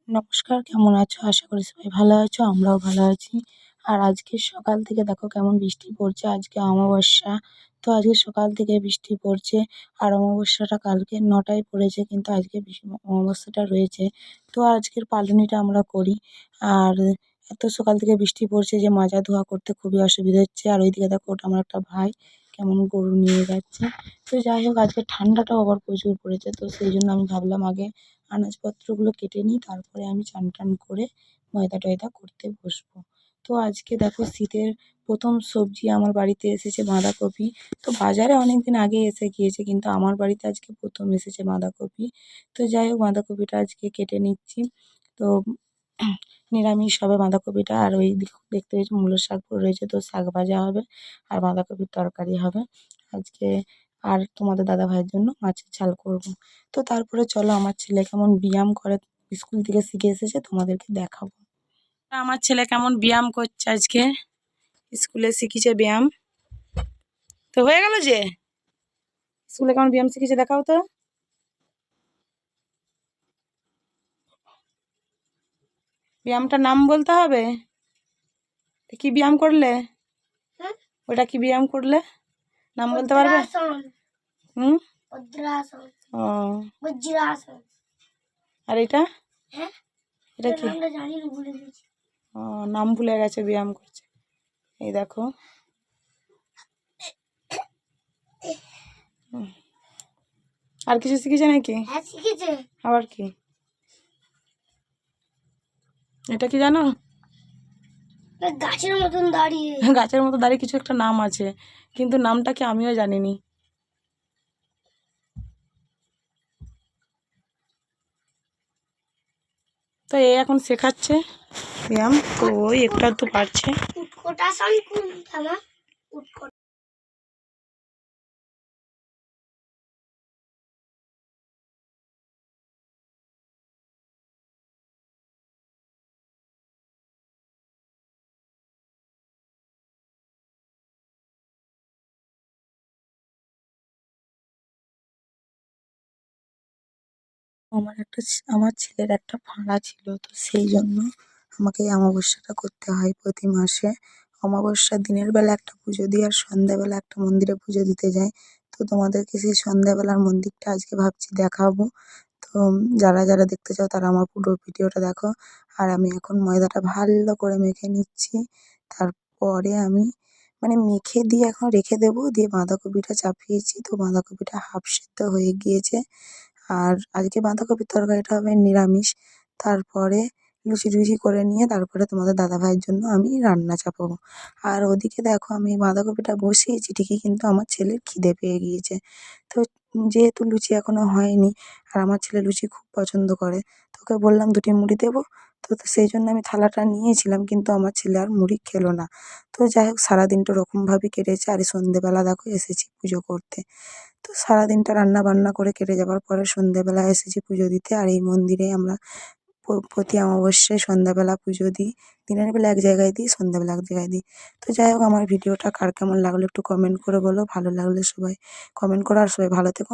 নমস্কার, কেমন আছো? আশা করি সবাই ভালো আছো। আমরাও ভালো আছি। আর আজকে সকাল থেকে দেখো কেমন বৃষ্টি পড়ছে। আজকে অমাবস্যা। তো আজকে সকাল থেকে বৃষ্টি পড়ছে। আর অমাবস্যাটা কালকে ৯টায় পড়েছে, কিন্তু আজকে অমাবস্যাটা রয়েছে। তো আজকের পালুনিটা আমরা করি। আর এত সকাল থেকে বৃষ্টি পড়ছে যে মাজা ধোয়া করতে খুবই অসুবিধা হচ্ছে। আর ওইদিকে দেখো ওটা আমার একটা ভাই কেমন গরু নিয়ে যাচ্ছে। তো যাই হোক, আজকে ঠান্ডাটাও আবার প্রচুর পড়েছে। তো সেই জন্য আমি ভাবলাম আগে আনাজপত্রগুলো কেটে নিই, তারপরে আমি চান টান করে ময়দা টয়দা করতে বসবো। তো আজকে দেখো শীতের প্রথম সবজি আমার বাড়িতে এসেছে বাঁধাকপি। তো বাজারে অনেক দিন আগে এসে গিয়েছে, কিন্তু আমার বাড়িতে আজকে প্রথম এসেছে বাঁধাকপি। তো যাই হোক, বাঁধাকপিটা আজকে কেটে নিচ্ছি। তো নিরামিষ হবে বাঁধাকপিটা। আর ওই দেখতে পেয়েছি মূলোর শাক রয়েছে, তো শাক ভাজা হবে আর বাঁধাকপির তরকারি হবে আজকে। আর তোমাদের দাদা ভাইয়ের জন্য মাছের ঝাল করব। তো তারপরে চলো আমার ছেলে কেমন ব্যায়াম করে স্কুল থেকে শিখে এসেছে তোমাদেরকে দেখাবো। আমার ছেলে কেমন ব্যায়াম করছে আজকে, স্কুলে শিখেছে ব্যায়াম। তো হয়ে গেল যে স্কুলে কেমন ব্যায়াম শিখেছে দেখাও তো। ব্যায়ামটার নাম বলতে হবে। কি ব্যায়াম করলে? ওটা কি ব্যায়াম করলে নাম বলতে পারবে? হুম। ও, আর এটা এটা কি? ও, নাম ভুলে গেছে, ব্যায়াম করছে। এই দেখো। আর কিছু শিখেছে নাকি? আবার কি? এটা কি জানো? গাছের মতন দাঁড়িয়ে, গাছের মতো দাঁড়িয়ে কিছু একটা নাম আছে, কিন্তু নামটা কি আমিও জানিনি। তো এই এখন শেখাচ্ছে ব্যায়াম। তো ওই একটু আধটু পারছে। আমার ছেলের একটা ভাড়া ছিল, তো সেই জন্য আমাকে এই অমাবস্যাটা করতে হয় প্রতি মাসে। অমাবস্যার দিনের বেলা একটা পুজো দিই, আর সন্ধ্যাবেলা একটা মন্দিরে পুজো দিতে যাই। তো তোমাদেরকে সেই সন্ধ্যাবেলার মন্দিরটা আজকে ভাবছি দেখাবো। তো যারা যারা দেখতে চাও তারা আমার পুরো ভিডিওটা দেখো। আর আমি এখন ময়দাটা ভালো করে মেখে নিচ্ছি। তারপরে আমি মেখে দিয়ে এখন রেখে দেবো। দিয়ে বাঁধাকপিটা চাপিয়েছি, তো বাঁধাকপিটা হাফ সিদ্ধ হয়ে গিয়েছে। আর আজকে বাঁধাকপির তরকারিটা হবে নিরামিষ। তারপরে লুচি টুচি করে নিয়ে তারপরে তোমাদের দাদা ভাইয়ের জন্য আমি রান্না চাপাবো। আর ওদিকে দেখো আমি বাঁধাকপিটা বসিয়েছি ঠিকই, কিন্তু আমার ছেলের খিদে পেয়ে গিয়েছে। তো যেহেতু লুচি এখনো হয়নি, আর আমার ছেলে লুচি খুব পছন্দ করে, তো ওকে বললাম দুটি মুড়ি দেবো। তো সেই জন্য আমি থালাটা নিয়েছিলাম, কিন্তু আমার ছেলে আর মুড়ি খেলো না। তো যাই হোক, সারাদিনটা ওরকমভাবেই কেটেছে। আর এই সন্ধেবেলা দেখো এসেছি পুজো করতে। তো সারাদিনটা রান্না বান্না করে কেটে যাবার পরে সন্ধেবেলা এসেছি পুজো দিতে। আর এই মন্দিরে আমরা প্রতি অমাবস্যায় সন্ধ্যাবেলা পুজো দিই। দিনের বেলা এক জায়গায় দিই, সন্ধ্যাবেলা এক জায়গায় দিই। তো যাই হোক, আমার ভিডিওটা কার কেমন লাগলো একটু কমেন্ট করে বলো। ভালো লাগলে সবাই কমেন্ট করো। আর সবাই ভালো থেকো।